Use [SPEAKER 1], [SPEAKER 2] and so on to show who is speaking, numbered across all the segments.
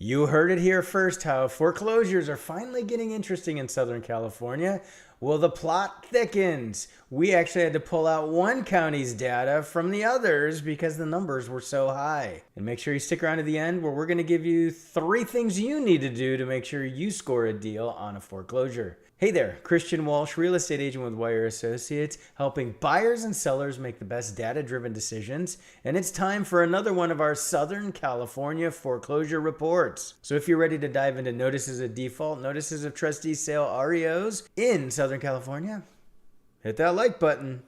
[SPEAKER 1] You heard it here first, how foreclosures are finally getting interesting in Southern California. Well, the plot thickens. We actually had to pull out one county's data from the others because the numbers were so high. And make sure you stick around to the end where we're going to give you 3 things you need to do to make sure you score a deal on a foreclosure. Hey there, Christian Walsh, real estate agent with Wire Associates, helping buyers and sellers make the best data-driven decisions. And it's time for another one of our Southern California foreclosure reports. So if you're ready to dive into notices of default, notices of trustee sale, REOs in Southern California, hit that like button.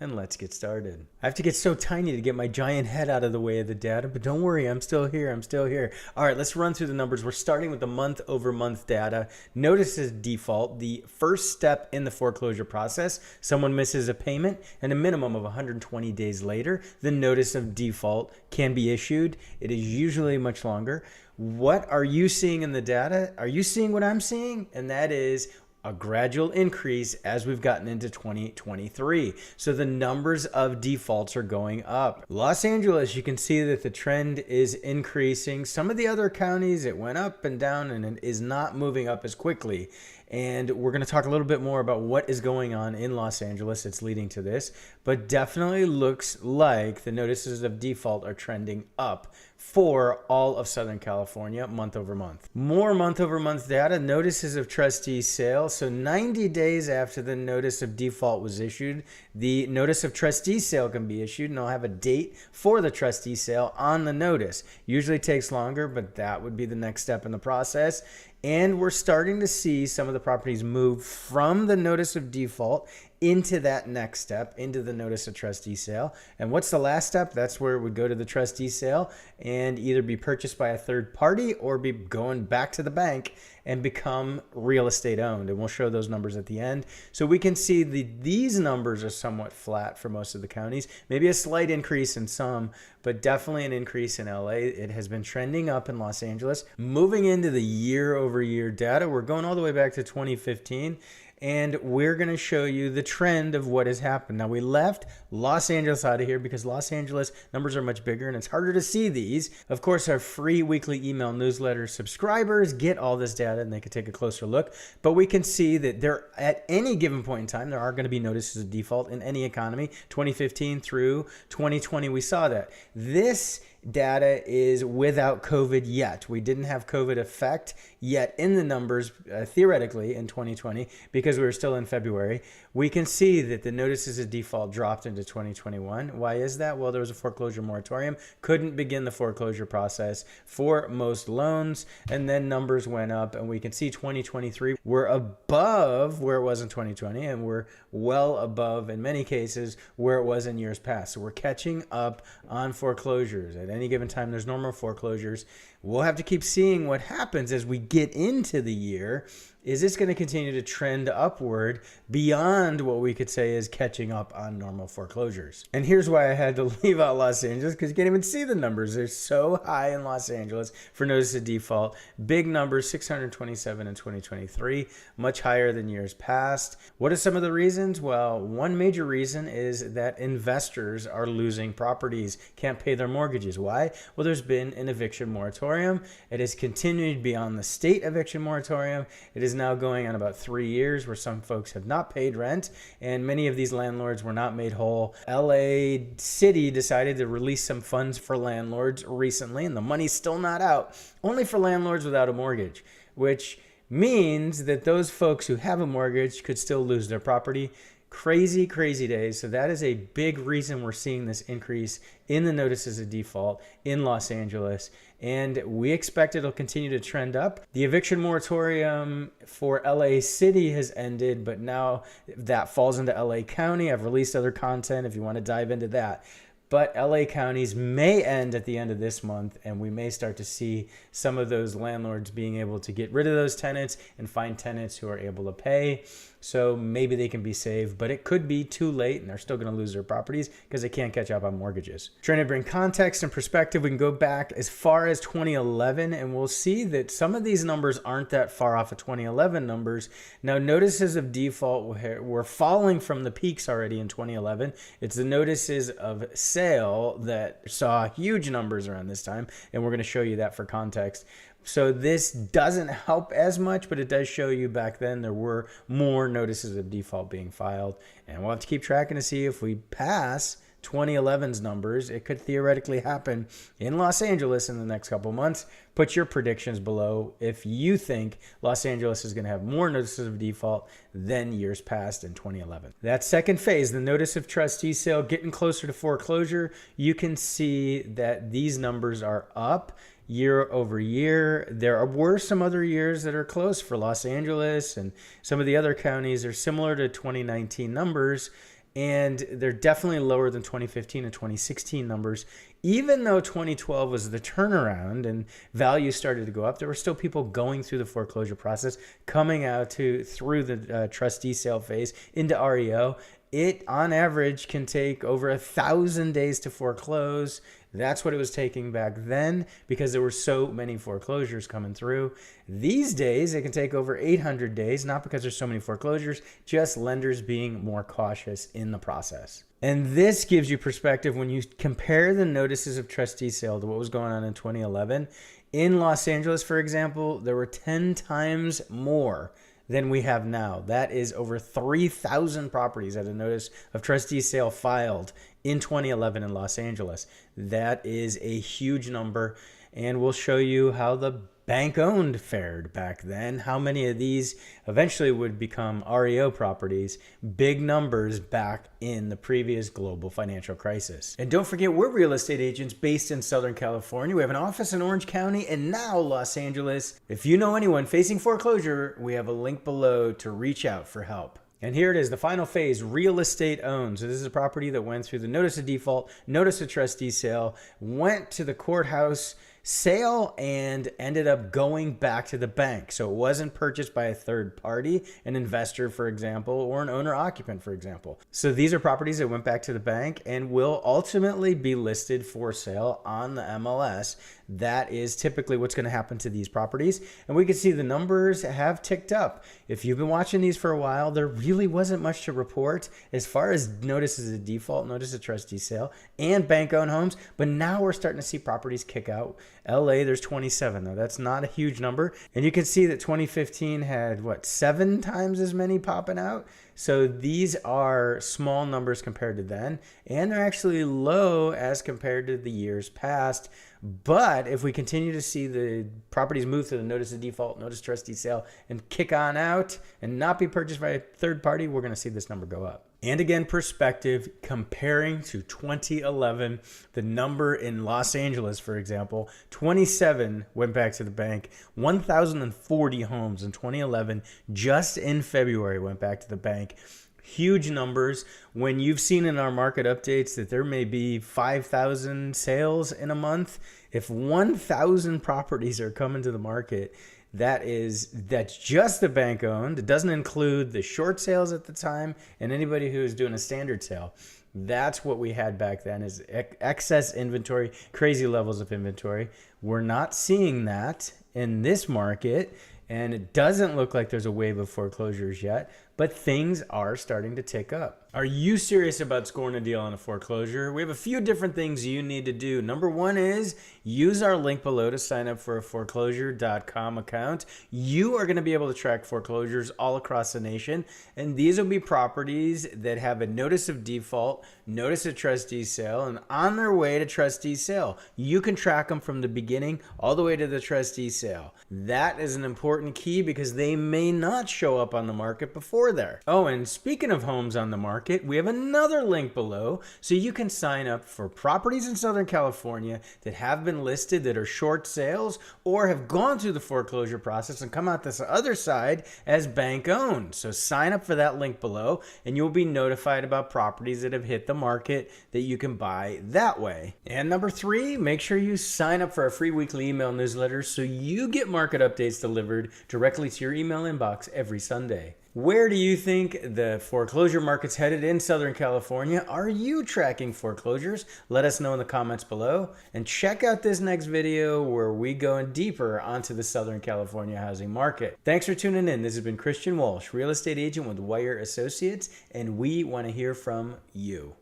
[SPEAKER 1] And let's get started. I have to get so tiny to get my giant head out of the way of the data, but don't worry, I'm still here. All right, let's run through the numbers. We're starting with the month-over-month data. Notices default, the first step in the foreclosure process. Someone misses a payment, and a minimum of 120 days later, the notice of default can be issued. It is usually much longer. What are you seeing in the data? Are you seeing what I'm seeing? And that is a gradual increase as we've gotten into 2023. So the numbers of defaults are going up. Los Angeles, you can see that the trend is increasing. Some of the other counties, it went up and down and it is not moving up as quickly. And we're going to talk a little bit more about what is going on in Los Angeles. It's leading to this, but definitely looks like the notices of default are trending up for all of Southern California month over month. More month over month data, notices of trustee sale. So 90 days after the notice of default was issued, the notice of trustee sale can be issued, and I'll have a date for the trustee sale on the notice. Usually takes longer, but that would be the next step in the process. And we're starting to see some of the properties move from the notice of default into that next step, into the notice of trustee sale. And what's the last step? That's where it would go to the trustee sale and either be purchased by a third party or be going back to the bank and become real estate owned. And we'll show those numbers at the end. So we can see these numbers are somewhat flat for most of the counties, maybe a slight increase in some, but definitely an increase in LA. It has been trending up in Los Angeles. Moving into the year over year data, we're going all the way back to 2015. And we're going to show you the trend of what has happened. Now, we left Los Angeles out of here because Los Angeles numbers are much bigger and it's harder to see these. Of course, our free weekly email newsletter subscribers get all this data and they can take a closer look. But we can see that there, at any given point in time, there are going to be notices of default in any economy. 2015 through 2020, we saw that. This data is without COVID yet. We didn't have COVID effect yet in the numbers, theoretically, in 2020, because we were still in February. We can see that the notices of default dropped into 2021. Why is that? Well, there was a foreclosure moratorium. Couldn't begin the foreclosure process for most loans, and then numbers went up, and we can see 2023, we're above where it was in 2020, and we're well above, in many cases, where it was in years past. So we're catching up on foreclosures. At any given time, there's normal foreclosures. We'll have to keep seeing what happens as we get into the year. Is this going to continue to trend upward beyond what we could say is catching up on normal foreclosures? And here's why I had to leave out Los Angeles, because you can't even see the numbers. They're so high in Los Angeles for notice of default. Big numbers, 627 in 2023, much higher than years past. What are some of the reasons? Well, one major reason is that investors are losing properties, can't pay their mortgages. Why? Well, there's been an eviction moratorium. It has continued beyond the state eviction moratorium. It is now going on about 3 years where some folks have not paid rent, and many of these landlords were not made whole. LA City decided to release some funds for landlords recently, and the money's still not out, only for landlords without a mortgage, which means that those folks who have a mortgage could still lose their property. Crazy, crazy days. So that is a big reason we're seeing this increase in the notices of default in Los Angeles. And we expect it'll continue to trend up. The eviction moratorium for LA City has ended, but now that falls into LA County. I've released other content if you want to dive into that. But LA counties may end at the end of this month, and we may start to see some of those landlords being able to get rid of those tenants and find tenants who are able to pay. So maybe they can be saved, but it could be too late and they're still going to lose their properties because they can't catch up on mortgages. Trying to bring context and perspective, we can go back as far as 2011 and we'll see that some of these numbers aren't that far off of 2011 numbers. Now, notices of default were falling from the peaks already in 2011. It's the notices of sale that saw huge numbers around this time, and we're going to show you that for context. So this doesn't help as much, but it does show you back then there were more notices of default being filed. And we'll have to keep tracking to see if we pass 2011's numbers. It could theoretically happen in Los Angeles in the next couple months. Put your predictions below if you think Los Angeles is going to have more notices of default than years past in 2011. That second phase, the notice of trustee sale, getting closer to foreclosure, you can see that these numbers are up year over year. There were some other years that are close for Los Angeles, and some of the other counties are similar to 2019 numbers. And they're definitely lower than 2015 and 2016 numbers. Even though 2012 was the turnaround and values started to go up, there were still people going through the foreclosure process, coming out through the trustee sale phase into REO. It, on average, can take over 1,000 days to foreclose. That's what it was taking back then because there were so many foreclosures coming through. These days, it can take over 800 days, not because there's so many foreclosures, just lenders being more cautious in the process. And this gives you perspective when you compare the notices of trustee sale to what was going on in 2011. In Los Angeles, for example, there were 10 times more than we have now. That is over 3,000 properties had a notice of trustee sale filed in 2011 in Los Angeles. That is a huge number, and we'll show you how the bank-owned fared back then, how many of these eventually would become REO properties, big numbers back in the previous global financial crisis. And don't forget, we're real estate agents based in Southern California. We have an office in Orange County and now Los Angeles. If you know anyone facing foreclosure, we have a link below to reach out for help. And here it is, the final phase, real estate owned. So this is a property that went through the notice of default, notice of trustee sale, went to the courthouse sale, and ended up going back to the bank. So it wasn't purchased by a third party, an investor, for example, or an owner-occupant, for example. So these are properties that went back to the bank and will ultimately be listed for sale on the MLS. That is typically what's going to happen to these properties. And we can see the numbers have ticked up. If you've been watching these for a while, there really wasn't much to report as far as notices of default, notice of trustee sale, and bank-owned homes. But now we're starting to see properties kick out. LA, there's 27 though. That's not a huge number. And you can see that 2015 had, 7 times as many popping out? So these are small numbers compared to then, and they're actually low as compared to the years past. But if we continue to see the properties move to the notice of default, notice of trustee sale, and kick on out and not be purchased by a third party, we're going to see this number go up. And again, perspective, comparing to 2011, the number in Los Angeles, for example, 27 went back to the bank, 1,040 homes in 2011, just in February went back to the bank. Huge numbers. When you've seen in our market updates that there may be 5,000 sales in a month, if 1,000 properties are coming to the market, that's just the bank owned. It doesn't include the short sales at the time and anybody who is doing a standard sale. That's what we had back then, is excess inventory, crazy levels of inventory. We're not seeing that in this market, and it doesn't look like there's a wave of foreclosures yet, but things are starting to tick up. Are you serious about scoring a deal on a foreclosure? We have a few different things you need to do. Number one is use our link below to sign up for a foreclosure.com account. You are going to be able to track foreclosures all across the nation, and these will be properties that have a notice of default, notice of trustee sale, and on their way to trustee sale. You can track them from the beginning all the way to the trustee sale. That is an important key because they may not show up on the market before there. Oh, and speaking of homes on the market, we have another link below so you can sign up for properties in Southern California that have been listed that are short sales or have gone through the foreclosure process and come out this other side as bank owned. So sign up for that link below and you'll be notified about properties that have hit the market that you can buy that way. And number 3, make sure you sign up for our free weekly email newsletter so you get market updates delivered directly to your email inbox every Sunday. Where do you think the foreclosure market's headed in Southern California? Are you tracking foreclosures? Let us know in the comments below. And check out this next video where we go in deeper onto the Southern California housing market. Thanks for tuning in. This has been Christian Walsh, real estate agent with Wire Associates, and we want to hear from you.